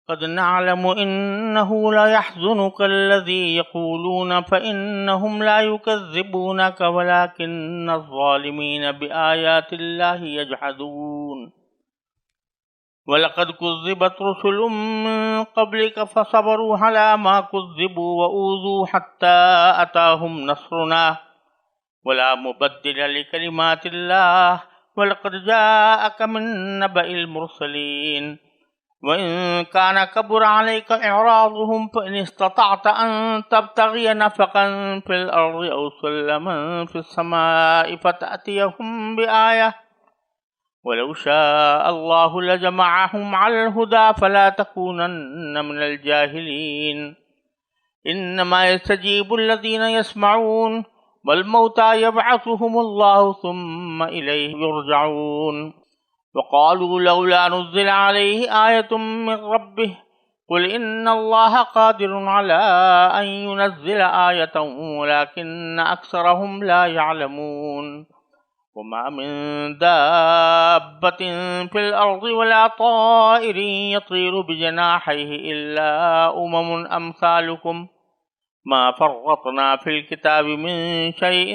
قد نعلم إنه ليحزنك الذي يقولون فإنهم لا يكذبونك ولكن الظالمين بآيات الله يجحدون وَلَقَدْ كُذِّبَتْ رُسُلٌ مِّن قَبْلِكَ فَصَبَرُوا عَلَىٰ مَا كُذِّبُوا وَأُوذُوا حَتَّىٰ أَتَاهُمْ نَصْرُنَا وَلَا مُبَدِّلَ لِكَلِمَاتِ اللَّهِ وَلَقَدْ جَاءَكَ مِن نَّبَإِ الْمُرْسَلِينَ وَإِن كَانَ كَبُرَ عَلَيْكَ إِعْرَاضُهُمْ فَإِنِ اسْتَطَعْتَ أَن تَبْتَغِيَ نَفَقًا فِي الْأَرْضِ أَوْ سُلَّمًا فِي السَّمَاءِ فَتَأْتِيَهُم بِآيَةٍ وَلَوْ شَاءَ اللَّهُ لَجَمَعَهُمْ عَلَى الْهُدَىٰ فَلَا تَكُونَنَّ مِنَ الْجَاهِلِينَ إِنَّمَا يَسْتَجِيبُ الَّذِينَ يَسْمَعُونَ وَالْمَوْتَىٰ يَبْعَثُهُمُ اللَّهُ ثُمَّ إِلَيْهِ يُرْجَعُونَ وَقَالُوا لَوْلَا نُزِّلَ عَلَيْهِ آيَةٌ مِّن رَّبِّهِ قُلْ إِنَّ اللَّهَ قَادِرٌ عَلَىٰ أَن يُنَزِّلَ آيَةً وَلَٰكِنَّ أَكْثَرَهُمْ لَا يَعْلَمُونَ وَمَا مِن دَابَّةٍ فِي الْأَرْضِ وَلَا طَائِرٍ يَطِيرُ بِجَنَاحَيْهِ إِلَّا أَمْثَالُكُم مَّا فَرَّطْنَا فِي الْكِتَابِ مِن شَيْءٍ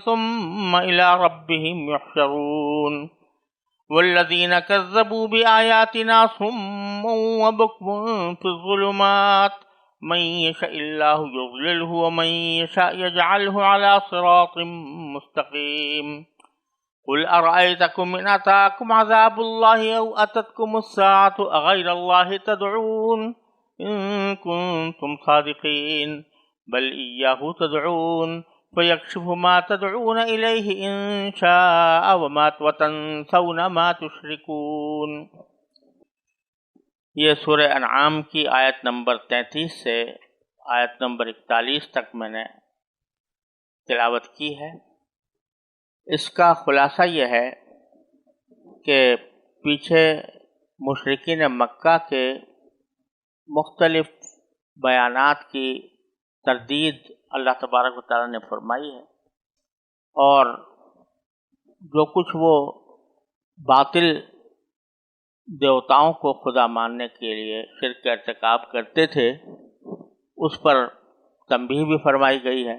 ثُمَّ إِلَىٰ رَبِّهِمْ يُحْشَرُونَ وَالَّذِينَ كَذَّبُوا بِآيَاتِنَا صُمٌّ وَبُكْمٌ فِي الظُّلُمَاتِ مَن يَشَإِ اللَّهُ يُضْلِلْهُ وَمَن يَشَأْ يَجْعَلْهُ عَلَىٰ صِرَاطٍ مُّسْتَقِيمٍ قُلْ أَرَأَيْتَكُمْ إِنْ أَتَاكُمْ عَذَابُ اللَّهِ أَوْ أَتَتْكُمُ السَّاعَةُ أَغَيْرَ اللَّهِ تَدْعُونَ إِن كُنتُمْ صَادِقِينَ بَلْ إِيَّاهُ تَدْعُونَ فَيَكْشِفُ مَا تَدْعُونَ إِلَيْهِ إِن شَاءَ وَتَنسَوْنَ مَا تُشْرِكُونَ۔ یہ سورہ انعام کی آیت نمبر 33 سے آیت نمبر 41 تک میں نے تلاوت کی ہے۔ اس کا خلاصہ یہ ہے کہ پیچھے مشرکین مکہ کے مختلف بیانات کی تردید اللہ تبارک و تعالیٰ نے فرمائی ہے، اور جو کچھ وہ باطل دیوتاؤں کو خدا ماننے کے لیے شرک کا ارتکاب کرتے تھے اس پر تنبیہ بھی فرمائی گئی ہے،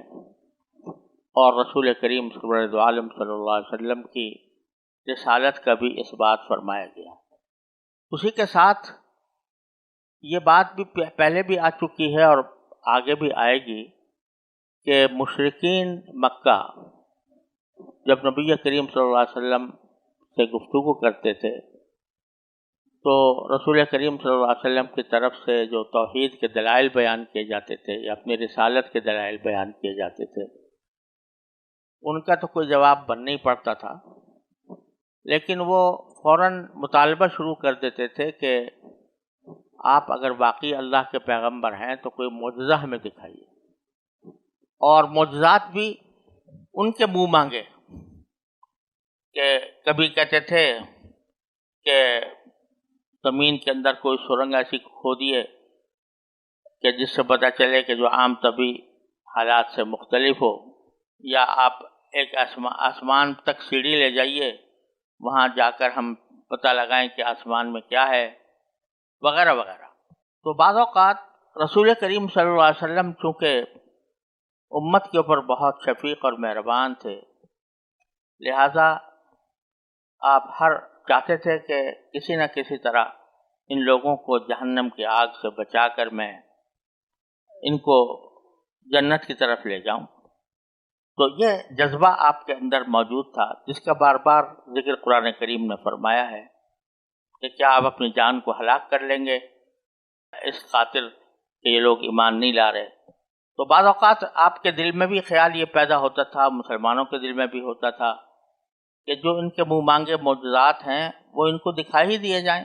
اور رسول کریم صلی اللہ علیہ وسلم کی رسالت کا بھی اس بات فرمایا گیا۔ اسی کے ساتھ یہ بات بھی پہلے بھی آ چکی ہے اور آگے بھی آئے گی کہ مشرکین مکہ جب نبی کریم صلی اللہ علیہ وسلم سے گفتگو کرتے تھے تو رسول کریم صلی اللہ علیہ وسلم کی طرف سے جو توحید کے دلائل بیان کیے جاتے تھے یا اپنی رسالت کے دلائل بیان کیے جاتے تھے ان کا تو کوئی جواب بن نہیں پڑتا تھا، لیکن وہ فوراً مطالبہ شروع کر دیتے تھے کہ آپ اگر واقعی اللہ کے پیغمبر ہیں تو کوئی معجزہ ہمیں دکھائیے، اور معجزات بھی ان کے منہ مانگے۔ کہ کبھی کہتے تھے کہ زمین کے اندر کوئی سرنگ ایسی کھودیے کہ جس سے پتہ چلے کہ جو عام طبی حالات سے مختلف ہو، یا آپ ایک آسمان تک سیڑھی لے جائیے، وہاں جا کر ہم پتہ لگائیں کہ آسمان میں کیا ہے، وغیرہ وغیرہ۔ تو بعض اوقات رسول کریم صلی اللہ علیہ وسلم چونکہ امت کے اوپر بہت شفیق اور مہربان تھے، لہذا آپ چاہتے تھے کہ کسی نہ کسی طرح ان لوگوں کو جہنم کی آگ سے بچا کر میں ان کو جنت کی طرف لے جاؤں۔ تو یہ جذبہ آپ کے اندر موجود تھا، جس کا بار بار ذکر قرآن کریم نے فرمایا ہے کہ کیا آپ اپنی جان کو ہلاک کر لیں گے اس خاطر کہ یہ لوگ ایمان نہیں لا رہے۔ تو بعض اوقات آپ کے دل میں بھی خیال یہ پیدا ہوتا تھا، مسلمانوں کے دل میں بھی ہوتا تھا کہ جو ان کے منہ مانگے معجزات ہیں وہ ان کو دکھائی دیے جائیں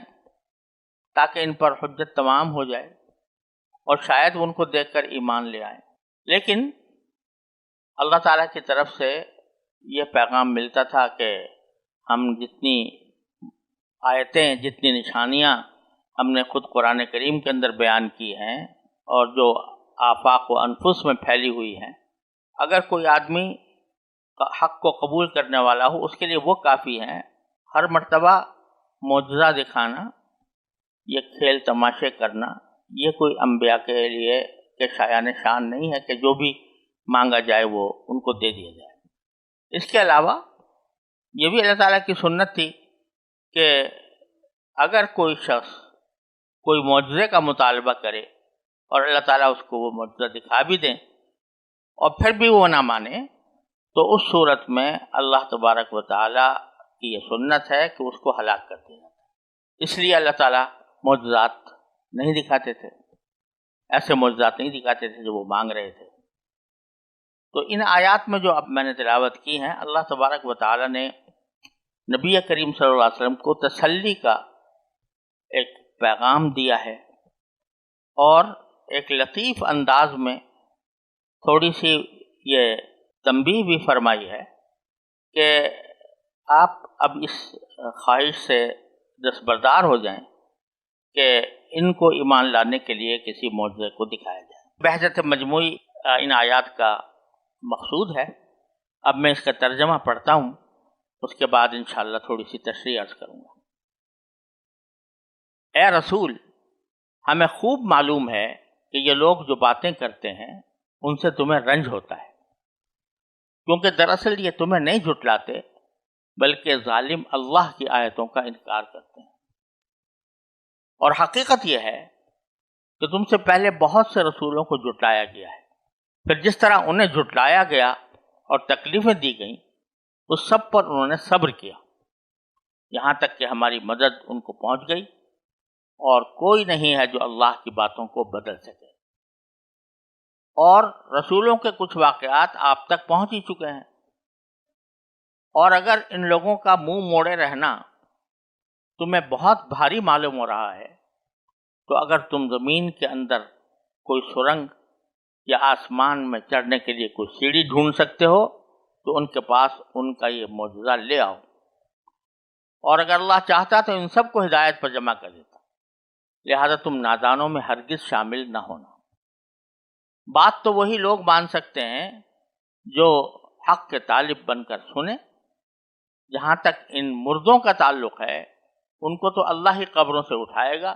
تاکہ ان پر حجت تمام ہو جائے اور شاید ان کو دیکھ کر ایمان لے آئیں۔ لیکن اللہ تعالیٰ کی طرف سے یہ پیغام ملتا تھا کہ ہم جتنی آیتیں، جتنی نشانیاں ہم نے خود قرآن کریم کے اندر بیان کی ہیں اور جو آفاق و انفس میں پھیلی ہوئی ہیں، اگر کوئی آدمی حق کو قبول کرنے والا ہو اس کے لیے وہ کافی ہیں۔ ہر مرتبہ معجزہ دکھانا یہ کھیل تماشے کرنا یہ کوئی انبیاء کے لیے کہ شایان شان نہیں ہے کہ جو بھی مانگا جائے وہ ان کو دے دیا جائے۔ اس کے علاوہ یہ بھی اللہ تعالیٰ کی سنت تھی کہ اگر کوئی شخص کوئی معجزے کا مطالبہ کرے اور اللہ تعالیٰ اس کو وہ معجزہ دکھا بھی دیں اور پھر بھی وہ نہ مانے تو اس صورت میں اللہ تبارک و تعالیٰ کی یہ سنت ہے کہ اس کو ہلاک کر دیا جاتا ہے۔ اس لیے اللہ تعالیٰ معجزات نہیں دکھاتے تھے، ایسے معجزات نہیں دکھاتے تھے جو وہ مانگ رہے تھے۔ تو ان آیات میں جو اب میں نے تلاوت کی ہیں، اللہ تبارک و تعالیٰ نے نبی کریم صلی اللہ علیہ وسلم کو تسلی کا ایک پیغام دیا ہے اور ایک لطیف انداز میں تھوڑی سی یہ تنبیہ بھی فرمائی ہے کہ آپ اب اس خواہش سے دستبردار ہو جائیں کہ ان کو ایمان لانے کے لیے کسی معجزے کو دکھایا جائے۔ بحث مجموعی ان آیات کا مقصود ہے۔ اب میں اس کا ترجمہ پڑھتا ہوں، اس کے بعد انشاءاللہ تھوڑی سی تشریح عرض کروں گا۔ اے رسول، ہمیں خوب معلوم ہے کہ یہ لوگ جو باتیں کرتے ہیں ان سے تمہیں رنج ہوتا ہے، کیونکہ دراصل یہ تمہیں نہیں جھٹلاتے بلکہ ظالم اللہ کی آیتوں کا انکار کرتے ہیں۔ اور حقیقت یہ ہے کہ تم سے پہلے بہت سے رسولوں کو جھٹلایا گیا ہے، پھر جس طرح انہیں جھٹلایا گیا اور تکلیفیں دی گئیں اس سب پر انہوں نے صبر کیا، یہاں تک کہ ہماری مدد ان کو پہنچ گئی، اور کوئی نہیں ہے جو اللہ کی باتوں کو بدل سکے۔ اور رسولوں کے کچھ واقعات آپ تک پہنچ ہی چکے ہیں، اور اگر ان لوگوں کا منہ موڑے رہنا تمہیں بہت بھاری معلوم ہو رہا ہے تو اگر تم زمین کے اندر کوئی سرنگ یا آسمان میں چڑھنے کے لیے کوئی سیڑھی ڈھونڈ سکتے ہو تو ان کے پاس ان کا یہ معجزہ لے آؤ، اور اگر اللہ چاہتا تو ان سب کو ہدایت پر جمع کر دیتا، لہذا تم نادانوں میں ہرگز شامل نہ ہونا۔ بات تو وہی لوگ مان سکتے ہیں جو حق کے طالب بن کر سنیں۔ جہاں تک ان مردوں کا تعلق ہے ان کو تو اللہ ہی قبروں سے اٹھائے گا،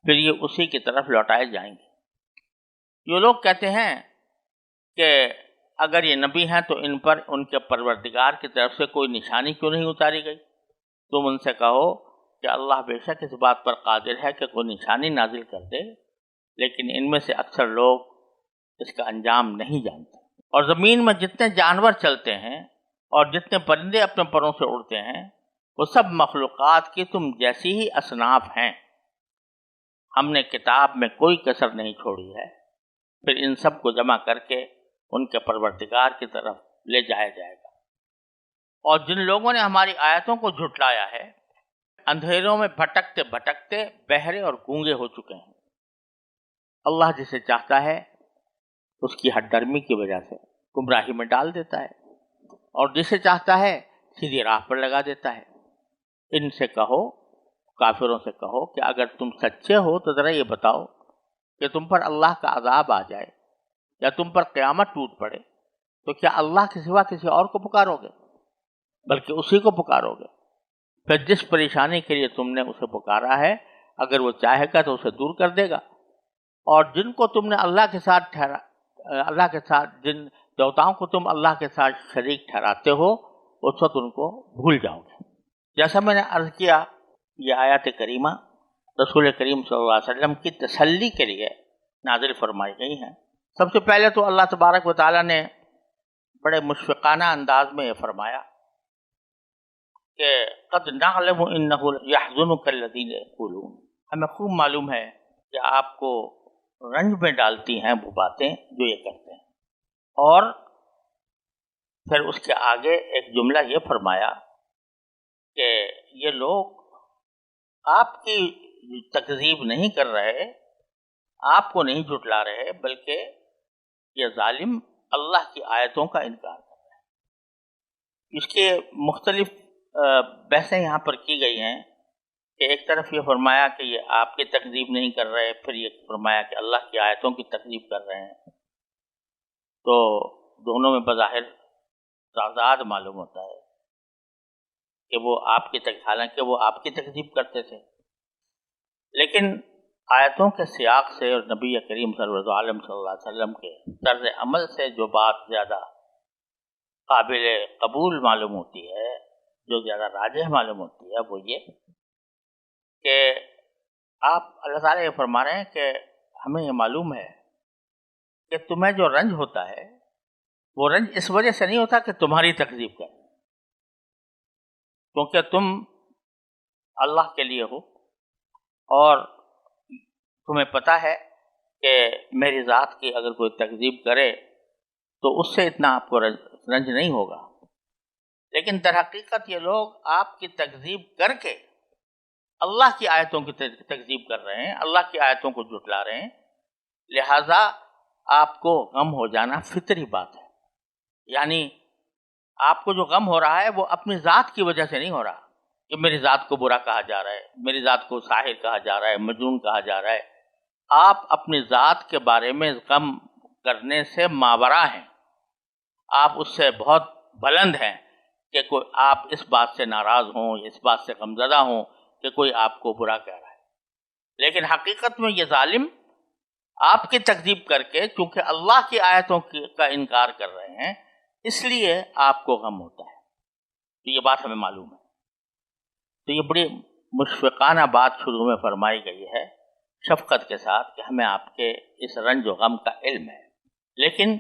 پھر یہ اسی کی طرف لوٹائے جائیں گے۔ یہ لوگ کہتے ہیں کہ اگر یہ نبی ہیں تو ان پر ان کے پروردگار کی طرف سے کوئی نشانی کیوں نہیں اتاری گئی؟ تم ان سے کہو کہ اللہ بے شک اس بات پر قادر ہے کہ کوئی نشانی نازل کر دے، لیکن ان میں سے اکثر لوگ اس کا انجام نہیں جانتے۔ اور زمین میں جتنے جانور چلتے ہیں اور جتنے پرندے اپنے پروں سے اڑتے ہیں وہ سب مخلوقات کی تم جیسی ہی اصناف ہیں، ہم نے کتاب میں کوئی کسر نہیں چھوڑی ہے، پھر ان سب کو جمع کر کے ان کے پروردگار کی طرف لے جایا جائے گا۔ اور جن لوگوں نے ہماری آیتوں کو جھٹلایا ہے اندھیروں میں بھٹکتے بھٹکتے بہرے اور گونگے ہو چکے ہیں۔ اللہ جسے چاہتا ہے اس کی ہٹ درمی کی وجہ سے گمراہی میں ڈال دیتا ہے، اور جسے چاہتا ہے سیدھی راہ پر لگا دیتا ہے۔ ان سے کہو، کافروں سے کہو کہ اگر تم سچے ہو تو ذرا یہ بتاؤ کہ تم پر اللہ کا عذاب آ جائے یا تم پر قیامت ٹوٹ پڑے تو کیا اللہ کے سوا کسی اور کو پکارو گے؟ بلکہ اسی کو پکارو گے۔ پھر جس پریشانی کے لیے تم نے اسے پکارا ہے اگر وہ چاہے گا تو اسے دور کر دے گا، اور جن کو تم نے اللہ کے ساتھ جن دیوتاؤں کو تم اللہ کے ساتھ شریک ٹھہراتے ہو اس وقت ان کو بھول جاؤ گے۔ جیسا میں نے عرض کیا، یہ آیات کریمہ رسول کریم صلی اللہ علیہ وسلم کی تسلی کے لیے نازل فرمائی گئی ہیں۔ سب سے پہلے تو اللہ تبارک و تعالیٰ نے بڑے مشفقانہ انداز میں یہ فرمایا کہ قد نعلم انہ یحزنک الذین یقولون، ہمیں خوب معلوم ہے کہ آپ کو رنج میں ڈالتی ہیں وہ باتیں جو یہ کرتے ہیں۔ اور پھر اس کے آگے ایک جملہ یہ فرمایا کہ یہ لوگ آپ کی تکذیب نہیں کر رہے، آپ کو نہیں جھٹلا رہے، بلکہ یہ ظالم اللہ کی آیتوں کا انکار کر رہے ہیں۔ اس کے مختلف بحثیں یہاں پر کی گئی ہیں کہ ایک طرف یہ فرمایا کہ یہ آپ کی تکذیب نہیں کر رہے، پھر یہ فرمایا کہ اللہ کی آیتوں کی تکذیب کر رہے ہیں، تو دونوں میں بظاہر تضاد معلوم ہوتا ہے کہ وہ حالانکہ وہ آپ کی تکذیب کرتے تھے، لیکن آیتوں کے سیاق سے اور نبی کریم سرور عالم صلی اللہ علیہ وسلم کے طرز عمل سے جو بات زیادہ قابل قبول معلوم ہوتی ہے، جو زیادہ راجح معلوم ہوتی ہے، وہ یہ کہ آپ اللہ تعالیٰ یہ فرما رہے ہیں کہ ہمیں یہ معلوم ہے کہ تمہیں جو رنج ہوتا ہے وہ رنج اس وجہ سے نہیں ہوتا کہ تمہاری تکذیب کریں، کیونکہ تم اللہ کے لیے ہو اور تمہیں پتہ ہے کہ میری ذات کی اگر کوئی تکذیب کرے تو اس سے اتنا آپ کو رنج نہیں ہوگا، لیکن در حقیقت یہ لوگ آپ کی تکذیب کر کے اللہ کی آیتوں کی تکذیب کر رہے ہیں، اللہ کی آیتوں کو جھٹلا رہے ہیں، لہٰذا آپ کو غم ہو جانا فطری بات ہے۔ یعنی آپ کو جو غم ہو رہا ہے وہ اپنی ذات کی وجہ سے نہیں ہو رہا کہ میری ذات کو برا کہا جا رہا ہے، میری ذات کو ساحر کہا جا رہا ہے، مجنون کہا جا رہا ہے۔ آپ اپنی ذات کے بارے میں غم کرنے سے ماورا ہیں، آپ اس سے بہت بلند ہیں کہ کوئی آپ اس بات سے ناراض ہوں، اس بات سے غمزدہ ہوں کہ کوئی آپ کو برا کہہ رہا ہے۔ لیکن حقیقت میں یہ ظالم آپ کی تکذیب کر کے چونکہ اللہ کی آیتوں کا انکار کر رہے ہیں، اس لیے آپ کو غم ہوتا ہے۔ تو یہ بات ہمیں معلوم ہے۔ تو یہ بڑی مشفقانہ بات شروع میں فرمائی گئی ہے شفقت کے ساتھ کہ ہمیں آپ کے اس رنج و غم کا علم ہے، لیکن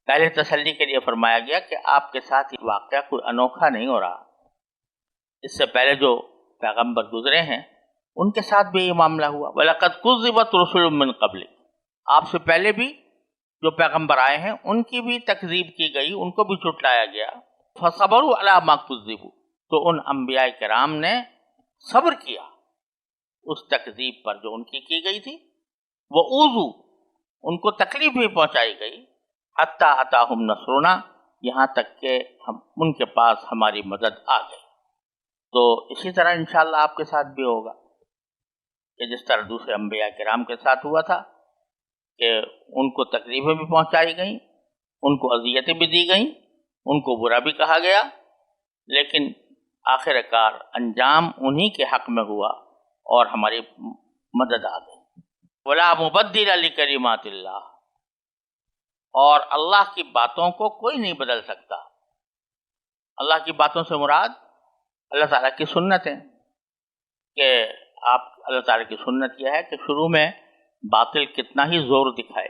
پہلے تسلی کے لیے فرمایا گیا کہ آپ کے ساتھ یہ واقعہ کوئی انوکھا نہیں ہو رہا، اس سے پہلے جو پیغمبر گزرے ہیں ان کے ساتھ بھی یہ معاملہ ہوا۔ وَلَقَدْ كُذِّبَتْ رُسُلٌ مِّن قَبْلِكَ، آپ سے پہلے بھی جو پیغمبر آئے ہیں ان کی بھی تکذیب کی گئی، ان کو بھی جھٹلایا گیا۔ فَصَبَرُوا عَلَىٰ مَا كُذِّبُوا، تو ان انبیاء کرام نے صبر کیا اس تکذیب پر جو ان کی گئی تھی۔ وَأُوذُوا، ان کو تکلیف بھی پہنچائی گئی۔ حَتَّىٰ أَتَاهُمْ نَصْرُنَا، یہاں تک کہ ان کے پاس ہماری مدد آ گئی۔ تو اسی طرح انشاءاللہ آپ کے ساتھ بھی ہوگا کہ جس طرح دوسرے انبیاء کرام کے ساتھ ہوا تھا کہ ان کو تکلیفیں بھی پہنچائی گئیں، ان کو اذیتیں بھی دی گئیں، ان کو برا بھی کہا گیا، لیکن آخر کار انجام انہی کے حق میں ہوا اور ہماری مدد آ گئی۔ وَلَا مُبَدِّلَ لِكَلِمَاتِ اللَّهِ، اور اللہ کی باتوں کو کوئی نہیں بدل سکتا۔ اللہ کی باتوں سے مراد اللہ تعالیٰ کی سنت ہے کہ آپ اللہ تعالیٰ کی سنت یہ ہے کہ شروع میں باطل کتنا ہی زور دکھائے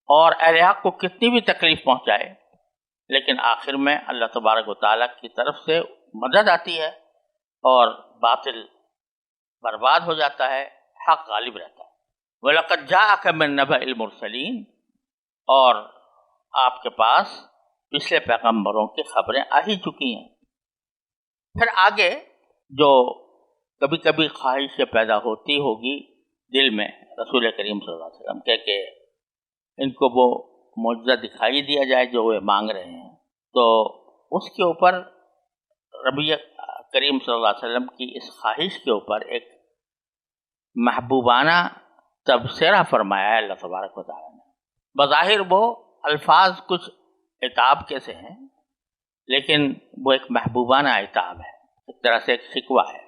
اور اہل حق کو کتنی بھی تکلیف پہنچائے، لیکن آخر میں اللہ تبارک و تعالیٰ کی طرف سے مدد آتی ہے اور باطل برباد ہو جاتا ہے، حق غالب رہتا ہے۔ وَلَقَدْ جَاءَكَ مِن نَبَإِ الْمُرْسَلِينَ، اور آپ کے پاس پچھلے پیغمبروں کی خبریں آ ہی چکی ہیں۔ پھر آگے جو کبھی کبھی خواہش پیدا ہوتی ہوگی دل میں رسول کریم صلی اللہ علیہ وسلم کہ ان کو وہ معجزہ دکھائی دیا جائے جو وہ مانگ رہے ہیں، تو اس کے اوپر نبی کریم صلی اللہ علیہ وسلم کی اس خواہش کے اوپر ایک محبوبانہ تبصرہ فرمایا ہے اللہ تبارک و تعالیٰ نے۔ بظاہر وہ الفاظ کچھ عتاب کے سے ہیں، لیکن وہ ایک محبوبانہ عتاب ہے، ایک طرح سے ایک شکوہ ہے،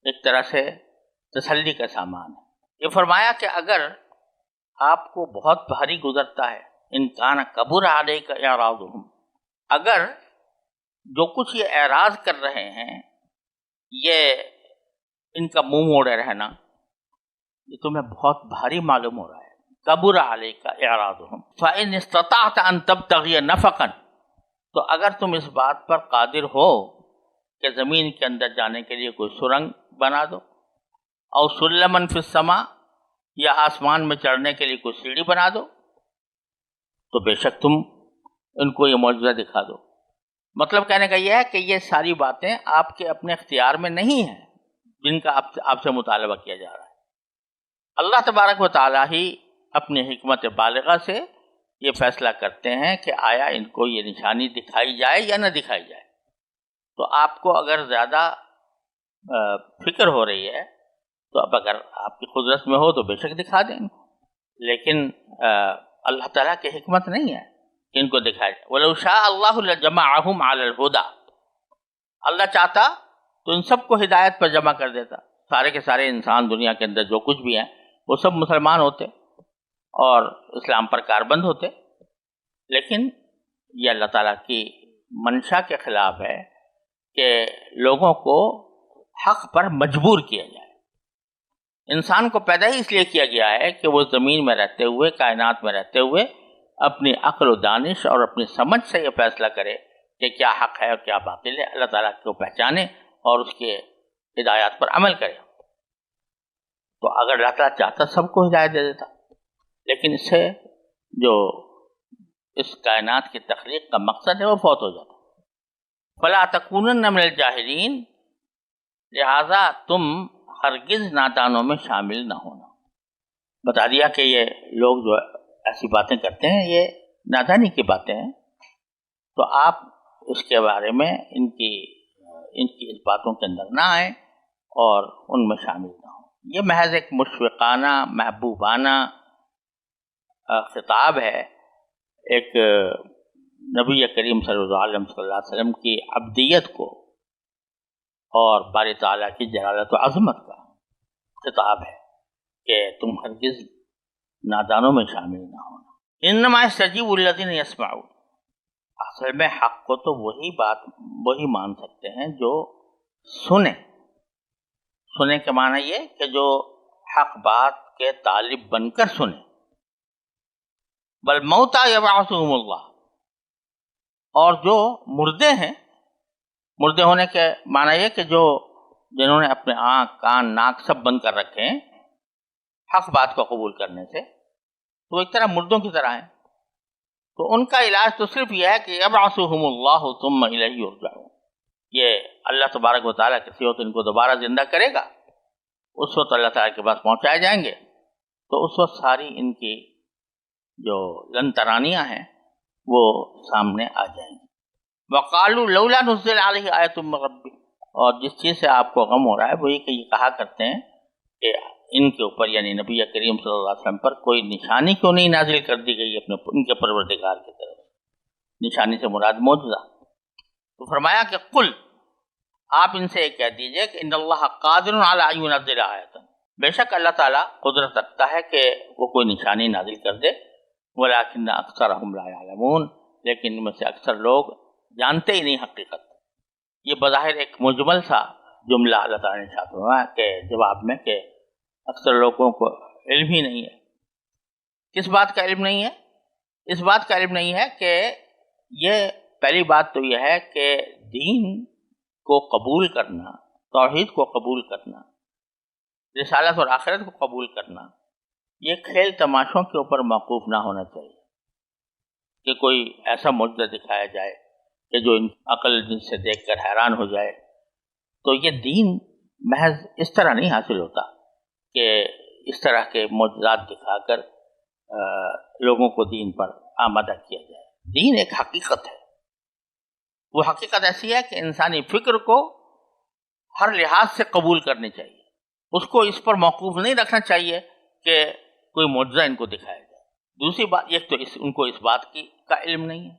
ایک طرح سے تسلی کا سامان ہے۔ یہ فرمایا کہ اگر آپ کو بہت بھاری گزرتا ہے، ان کان کبر علیک اعراضہم، اگر جو کچھ یہ اعراض کر رہے ہیں، یہ ان کا منہ موڑے رہنا، یہ تمہیں بہت بھاری معلوم ہو رہا ہے۔ کبر علیک اعراضہم فإن استطعت ان تبتغی نفقا، تو اگر تم اس بات پر قادر ہو کہ زمین کے اندر جانے کے لیے کوئی سرنگ بنا دو، او سلما فی السماء، یا آسمان میں چڑھنے کے لیے کوئی سیڑھی بنا دو، تو بے شک تم ان کو یہ معجزہ دکھا دو۔ مطلب کہنے کا یہ ہے کہ یہ ساری باتیں آپ کے اپنے اختیار میں نہیں ہیں جن کا آپ سے مطالبہ کیا جا رہا ہے۔ اللہ تبارک و تعالیٰ ہی اپنی حکمت بالغہ سے یہ فیصلہ کرتے ہیں کہ آیا ان کو یہ نشانی دکھائی جائے یا نہ دکھائی جائے۔ تو آپ کو اگر زیادہ فکر ہو رہی ہے تو اب اگر آپ کی قدرت میں ہو تو بے شک دکھا دیں، لیکن اللہ تعالیٰ کی حکمت نہیں ہے کہ ان کو دکھائے جائے۔ وَلَوْ شَاءَ اللَّهُ لَجَمَعَهُمْ عَلَى الْهُدَى، اللہ چاہتا تو ان سب کو ہدایت پر جمع کر دیتا۔ سارے کے سارے انسان دنیا کے اندر جو کچھ بھی ہیں وہ سب مسلمان ہوتے اور اسلام پر کاربند ہوتے، لیکن یہ اللہ تعالیٰ کی منشا کے خلاف ہے کہ لوگوں کو حق پر مجبور کیا جائے۔ انسان کو پیدا ہی اس لیے کیا گیا ہے کہ وہ زمین میں رہتے ہوئے، کائنات میں رہتے ہوئے اپنی عقل و دانش اور اپنی سمجھ سے یہ فیصلہ کرے کہ کیا حق ہے اور کیا باطل ہے، اللہ تعالیٰ کو پہچانے اور اس کے ہدایات پر عمل کرے۔ تو اگر اللہ تعالیٰ چاہتا سب کو ہدایت دے دیتا، لیکن اس سے جو اس کائنات کی تخلیق کا مقصد ہے وہ فوت ہو جاتا۔ فلا تکونن من الجاہلین، لہذا تم ہرگز نادانوں میں شامل نہ ہونا۔ بتا دیا کہ یہ لوگ جو ایسی باتیں کرتے ہیں یہ نادانی کی باتیں ہیں، تو آپ اس کے بارے میں ان کی اس باتوں کے اندر نہ آئیں اور ان میں شامل نہ ہوں۔ یہ محض ایک مشفقانہ محبوبانہ خطاب ہے ایک نبی کریم صلی اللہ علیہ وسلم کی عبدیت کو اور باری تعالیٰ کی جلالت و عظمت کا خطاب ہے کہ تم ہرگز نادانوں میں شامل نہ ہونا۔ انما یستجیب الذین یسمعون، اصل میں حق کو تو وہی مان سکتے ہیں جو سنے کے معنی یہ کہ جو حق بات کے طالب بن کر سنے۔ والموتى یبعثهم اللہ، اور جو مردے ہیں، مردے ہونے کے معنی یہ کہ جنہوں نے اپنے آنکھ کان ناک سب بند کر رکھے ہیں حق بات کو قبول کرنے سے، تو وہ ایک طرح مردوں کی طرح ہیں، تو ان کا علاج تو صرف یہ ہے کہ یبعثهم اللہ ثم الیہ یرجعون، یہ اللہ تبارک و تعالیٰ کسی وقت ان کو دوبارہ زندہ کرے گا، اس وقت اللہ تعالیٰ کے پاس پہنچائے جائیں گے، تو اس وقت ساری ان کی جو لن ترانیاں ہیں وہ سامنے آ جائیں گی۔ وقالوا لولا نزل علیہ آیۃ من ربہ، اور جس چیز سے آپ کو غم ہو رہا ہے وہ یہ کہ یہ کہا کرتے ہیں کہ ان کے اوپر یعنی نبی کریم صلی اللہ علیہ وسلم پر کوئی نشانی کیوں نہیں نازل کر دی گئی ان کے پروردگار کی طرف۔ نشانی سے مراد معجزہ۔ تو فرمایا کہ قل، آپ ان سے یہ کہہ دیجئے کہ ان اللہ قادر علی ان ینزل آیۃ، بے شک اللہ تعالیٰ قدرت رکھتا ہے کہ وہ کوئی نشانی نازل کر دے، ولکن اکثرهم لا یعلمون، لیکن ان میں سے اکثر لوگ جانتے ہی نہیں حقیقت۔ یہ بظاہر ایک مجمل سا جملہ اللہ تعالیٰ نے ارشاد فرمایا کہ جواب میں کہ اکثر لوگوں کو علم ہی نہیں ہے۔ کس بات کا علم نہیں ہے؟ اس بات کا علم نہیں ہے کہ یہ پہلی بات تو یہ ہے کہ دین کو قبول کرنا، توحید کو قبول کرنا، رسالت اور آخرت کو قبول کرنا، یہ کھیل تماشوں کے اوپر موقوف نہ ہونا چاہیے کہ کوئی ایسا معجزہ دکھایا جائے کہ جو عقل جن سے دیکھ کر حیران ہو جائے۔ تو یہ دین محض اس طرح نہیں حاصل ہوتا کہ اس طرح کے معجزات دکھا کر لوگوں کو دین پر آمادہ کیا جائے۔ دین ایک حقیقت ہے، وہ حقیقت ایسی ہے کہ انسانی فکر کو ہر لحاظ سے قبول کرنی چاہیے، اس کو اس پر موقوف نہیں رکھنا چاہیے کہ کوئی معجزہ ان کو دکھایا جائے۔ دوسری بات یہ تو ان کو اس بات کا علم نہیں ہے،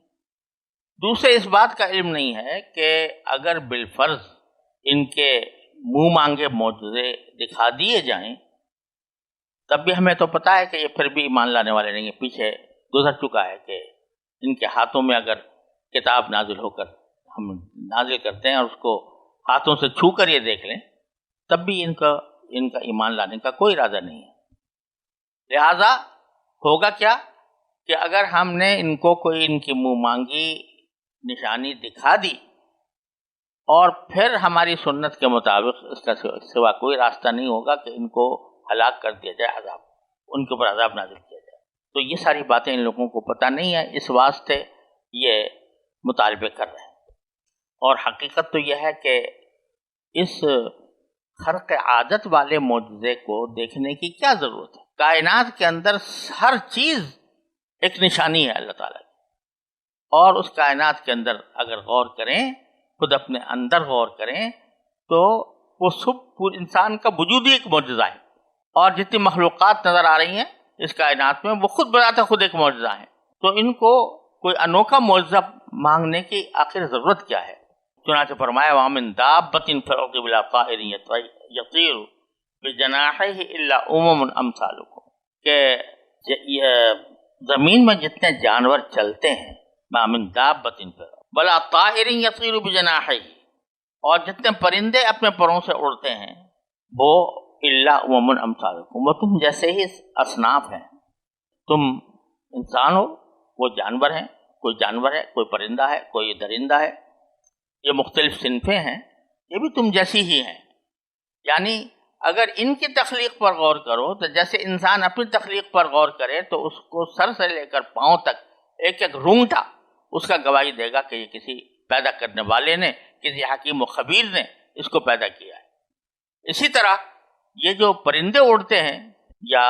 دوسرے اس بات کا علم نہیں ہے کہ اگر بالفرض ان کے منہ مانگے معجزے دکھا دیے جائیں تب بھی ہمیں تو پتہ ہے کہ یہ پھر بھی ایمان لانے والے نہیں ہیں۔ پیچھے گزر چکا ہے کہ ان کے ہاتھوں میں اگر کتاب نازل ہو کر ہم نازل کرتے ہیں اور اس کو ہاتھوں سے چھو کر یہ دیکھ لیں تب بھی ان کا ایمان لانے کا کوئی ارادہ نہیں ہے۔ لہذا ہوگا کیا کہ اگر ہم نے ان کو کوئی ان کی منہ مانگی نشانی دکھا دی اور پھر ہماری سنت کے مطابق اس کا سوا کوئی راستہ نہیں ہوگا کہ ان کو ہلاک کر دیا جائے، عذاب ان کے اوپر عذاب نازل کیا جائے۔ تو یہ ساری باتیں ان لوگوں کو پتہ نہیں ہے، اس واسطے یہ مطالبے کر رہے ہیں۔ اور حقیقت تو یہ ہے کہ اس خرق عادت والے معجزے کو دیکھنے کی کیا ضرورت ہے؟ کائنات کے اندر ہر چیز ایک نشانی ہے اللہ تعالیٰ کی، اور اس کائنات کے اندر اگر غور کریں، خود اپنے اندر غور کریں تو وہ سب انسان کا وجود ہی ایک معجزہ ہے، اور جتنی مخلوقات نظر آ رہی ہیں اس کائنات میں وہ خود بذات خود ایک معجزہ ہیں۔ تو ان کو کوئی انوکھا معجزہ مانگنے کی آخر ضرورت کیا ہے؟ چنانچہ فرمایا وَمِن دَابَّةٍ فِي الْأَرْضِ وَلَا طَائِرٍ يَطِيرُ بجناحیہ الا امثالکم، کہ زمین میں جتنے جانور چلتے ہیں، ما من دابۃ ولا طائر یطیر بجناحیہ، اور جتنے پرندے اپنے پروں سے اڑتے ہیں، وہ الا امثالکم، وہ تم جیسے ہی اصناف ہیں، تم انسان ہو، وہ جانور ہیں، کوئی جانور ہے، کوئی پرندہ ہے، کوئی درندہ ہے، یہ مختلف صنفیں ہیں، یہ بھی تم جیسی ہی ہیں۔ یعنی اگر ان کی تخلیق پر غور کرو تو جیسے انسان اپنی تخلیق پر غور کرے تو اس کو سر سے لے کر پاؤں تک ایک ایک رونگٹا اس کا گواہی دے گا کہ یہ کسی پیدا کرنے والے نے، کسی حکیم و خبیر نے اس کو پیدا کیا ہے۔ اسی طرح یہ جو پرندے اڑتے ہیں یا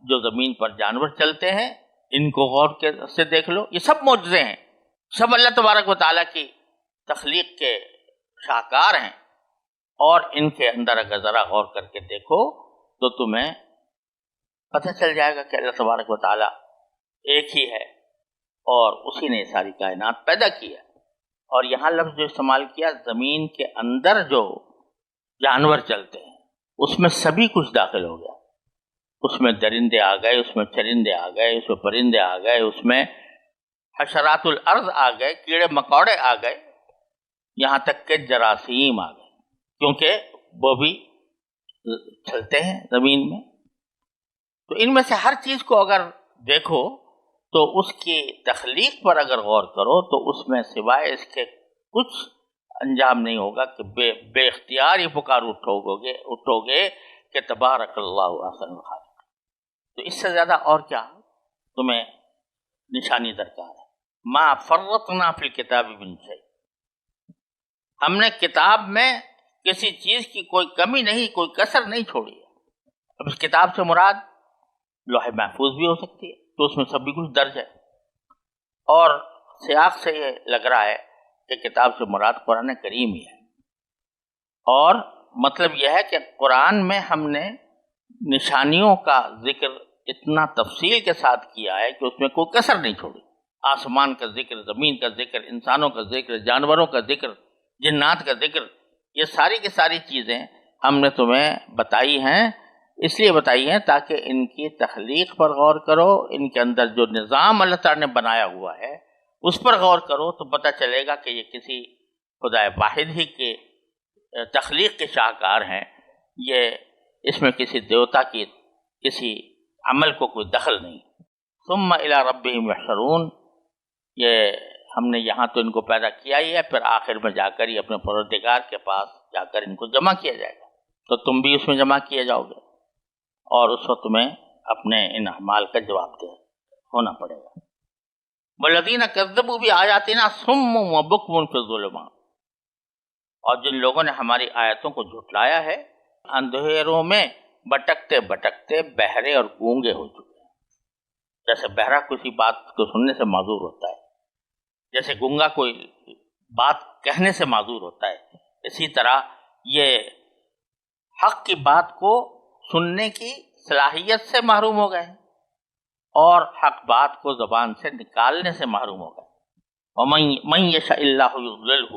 جو زمین پر جانور چلتے ہیں، ان کو غور سے دیکھ لو، یہ سب معجزے ہیں، سب اللہ تبارک و تعالیٰ کی تخلیق کے شاہکار ہیں، اور ان کے اندر اگر ذرا غور کر کے دیکھو تو تمہیں پتہ چل جائے گا کہ اللہ تبارک و تعالیٰ ایک ہی ہے اور اسی نے ساری کائنات پیدا کی ہے۔ اور یہاں لفظ جو استعمال کیا، زمین کے اندر جو جانور چلتے ہیں اس میں سبھی کچھ داخل ہو گیا، اس میں درندے آ گئے، اس میں چرندے آ گئے، اس میں پرندے آ گئے، اس میں حشرات الارض آ گئے، کیڑے مکوڑے آ گئے، یہاں تک کہ جراثیم آ گئے، کیونکہ وہ بھی چلتے ہیں زمین میں۔ تو ان میں سے ہر چیز کو اگر دیکھو تو اس کی تخلیق پر اگر غور کرو تو اس میں سوائے اس کے کچھ انجام نہیں ہوگا کہ بے اختیار ہی پکار اٹھو گے کہ تبارک اللہ احسن الخالقین۔ تو اس سے زیادہ اور کیا تمہیں نشانی درکار ہے؟ ما فرطنا فی الکتاب من شیء، ہم نے کتاب میں کسی چیز کی کوئی کمی نہیں، کوئی کسر نہیں چھوڑی ہے۔ اب اس کتاب سے مراد لوح محفوظ بھی ہو سکتی ہے، تو اس میں سب بھی کچھ درج ہے، اور سیاق سے یہ لگ رہا ہے کہ کتاب سے مراد قرآن کریم ہی ہے، اور مطلب یہ ہے کہ قرآن میں ہم نے نشانیوں کا ذکر اتنا تفصیل کے ساتھ کیا ہے کہ اس میں کوئی کسر نہیں چھوڑی۔ آسمان کا ذکر، زمین کا ذکر، انسانوں کا ذکر، جانوروں کا ذکر، جنات کا ذکر، یہ ساری کی ساری چیزیں ہم نے تمہیں بتائی ہیں، اس لیے بتائی ہیں تاکہ ان کی تخلیق پر غور کرو، ان کے اندر جو نظام اللہ تعالیٰ نے بنایا ہوا ہے اس پر غور کرو تو پتہ چلے گا کہ یہ کسی خدا واحد ہی کے تخلیق کے شاہکار ہیں، یہ اس میں کسی دیوتا کی کسی عمل کو کوئی دخل نہیں۔ ثم الی ربہم یحشرون، یہ ہم نے یہاں تو ان کو پیدا کیا ہی ہے، پھر آخر میں جا کر ہی اپنے پروردگار کے پاس جا کر ان کو جمع کیا جائے گا، تو تم بھی اس میں جمع کیے جاؤ گے، اور اس وقت تمہیں اپنے ان اعمال کا جواب دہ ہونا پڑے گا۔ والذین کذبوا بآیاتنا صم وبکم فی الظلمات، اور جن لوگوں نے ہماری آیتوں کو جھٹلایا ہے، اندھیروں میں بھٹکتے بھٹکتے بہرے اور گونگے ہو چکے ہیں۔ جیسے بہرا کسی بات کو سننے سے معذور ہوتا ہے، جیسے گونگا کوئی بات کہنے سے معذور ہوتا ہے، اسی طرح یہ حق کی بات کو سننے کی صلاحیت سے محروم ہو گئے اور حق بات کو زبان سے نکالنے سے محروم ہو گئے۔ وَمَن يَشَأِ اللَّهُ يُضْلِلْهُ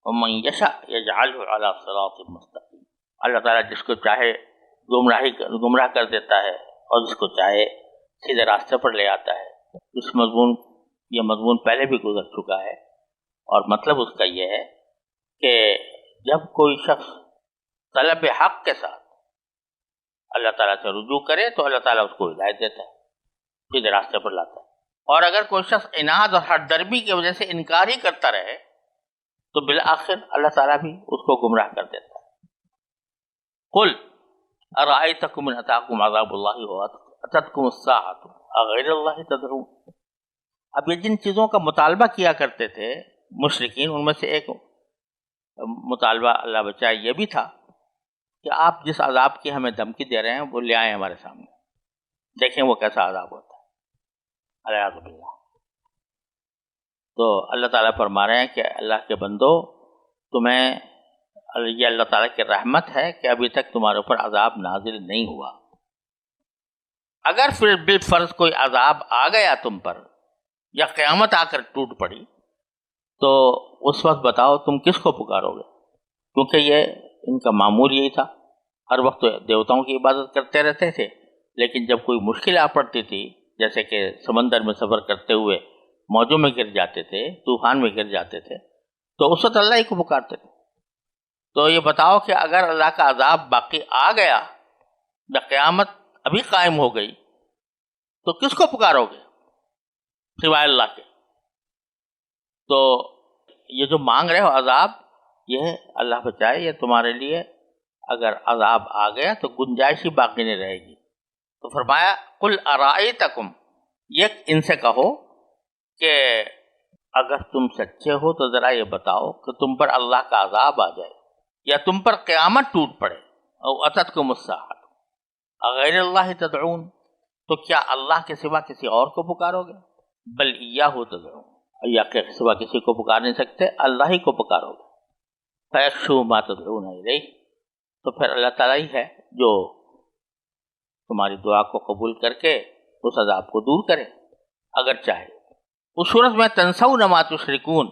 وَمَن يَشَأْ يَجْعَلْهُ عَلَى صِرَاطٍ مُسْتَقِيمٍ، اللہ تعالیٰ جس کو چاہے گمراہ کر دیتا ہے اور جس کو چاہے سیدھے راستے پر لے آتا ہے۔ یہ مضمون پہلے بھی گزر چکا ہے، اور مطلب اس کا یہ ہے کہ جب کوئی شخص طلب حق کے ساتھ اللہ تعالیٰ سے رجوع کرے تو اللہ تعالیٰ اس کو ہدایت دیتا ہے، سیدھے راستے پر لاتا ہے، اور اگر کوئی شخص عناد اور ہٹ درمی کی وجہ سے انکار ہی کرتا رہے تو بالآخر اللہ تعالیٰ بھی اس کو گمراہ کر دیتا ہے۔ قل ارأیتکم ان اتاکم عذاب اللہ واتتکم الساعۃ اغیر اللہ تدعون، اب یہ جن چیزوں کا مطالبہ کیا کرتے تھے مشرکین، ان میں سے ایک مطالبہ اللہ بچائے یہ بھی تھا کہ آپ جس عذاب کی ہمیں دھمکی دے رہے ہیں وہ لے آئیں ہمارے سامنے، دیکھیں وہ کیسا عذاب ہوتا ہے، الیاذ باللہ۔ تو اللہ تعالیٰ فرما رہے ہیں کہ اللہ کے بندو، تمہیں یہ اللہ تعالیٰ کی رحمت ہے کہ ابھی تک تمہارے اوپر عذاب نازل نہیں ہوا، اگر پھر بالفرض کوئی عذاب آ گیا تم پر یا قیامت آ کر ٹوٹ پڑی تو اس وقت بتاؤ تم کس کو پکارو گے، کیونکہ یہ ان کا معمول یہی تھا، ہر وقت تو دیوتاؤں کی عبادت کرتے رہتے تھے، لیکن جب کوئی مشکل آ پڑتی تھی، جیسے کہ سمندر میں سفر کرتے ہوئے موجوں میں گر جاتے تھے، طوفان میں گر جاتے تھے، تو اس وقت اللہ ہی کو پکارتے تھے۔ تو یہ بتاؤ کہ اگر اللہ کا عذاب باقی آ گیا یا قیامت ابھی قائم ہو گئی تو کس کو پکارو گے سوائے اللہ کے؟ تو یہ جو مانگ رہے ہو عذاب، یہ اللہ بچائے، یہ تمہارے لیے اگر عذاب آ گیا تو گنجائش ہی باقی نہیں رہے گی۔ تو فرمایا قل ارائیتکم، یہ ان سے کہو کہ اگر تم سچے ہو تو ذرا یہ بتاؤ کہ تم پر اللہ کا عذاب آ جائے یا تم پر قیامت ٹوٹ پڑے، او اتتکم الساعۃ غیر اللہ تدعون، تو کیا اللہ کے سوا کسی اور کو پکارو گے؟ بل ایاہ تدعون، یا کے سوا کسی کو پکار نہیں سکتے، اللہ ہی کو پکارو گے۔ فیکشف ما تدعون الیہ، تو پھر اللہ تعالیٰ ہی ہے جو تمہاری دعا کو قبول کر کے اس عذاب کو دور کرے اگر چاہے۔ اس صورت میں تنسون ما تشرکون،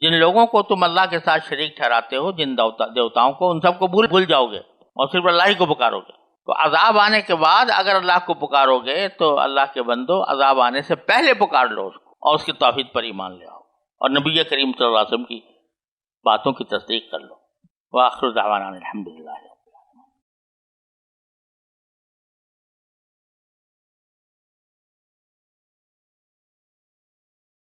جن لوگوں کو تم اللہ کے ساتھ شریک ٹھہراتے ہو، جن دیوتاؤں کو، ان سب کو بھول جاؤ گے اور صرف اللہ ہی کو پکارو گے۔ تو عذاب آنے کے بعد اگر اللہ کو پکارو گے تو اللہ کے بندو عذاب آنے سے پہلے پکار لو اس کو اور اس کی توحید پر ایمان لے آؤ اور نبی کریم صلی اللہ علیہ وسلم کی باتوں کی تصدیق کر لو۔ وآخر دعوانا الحمدللہ۔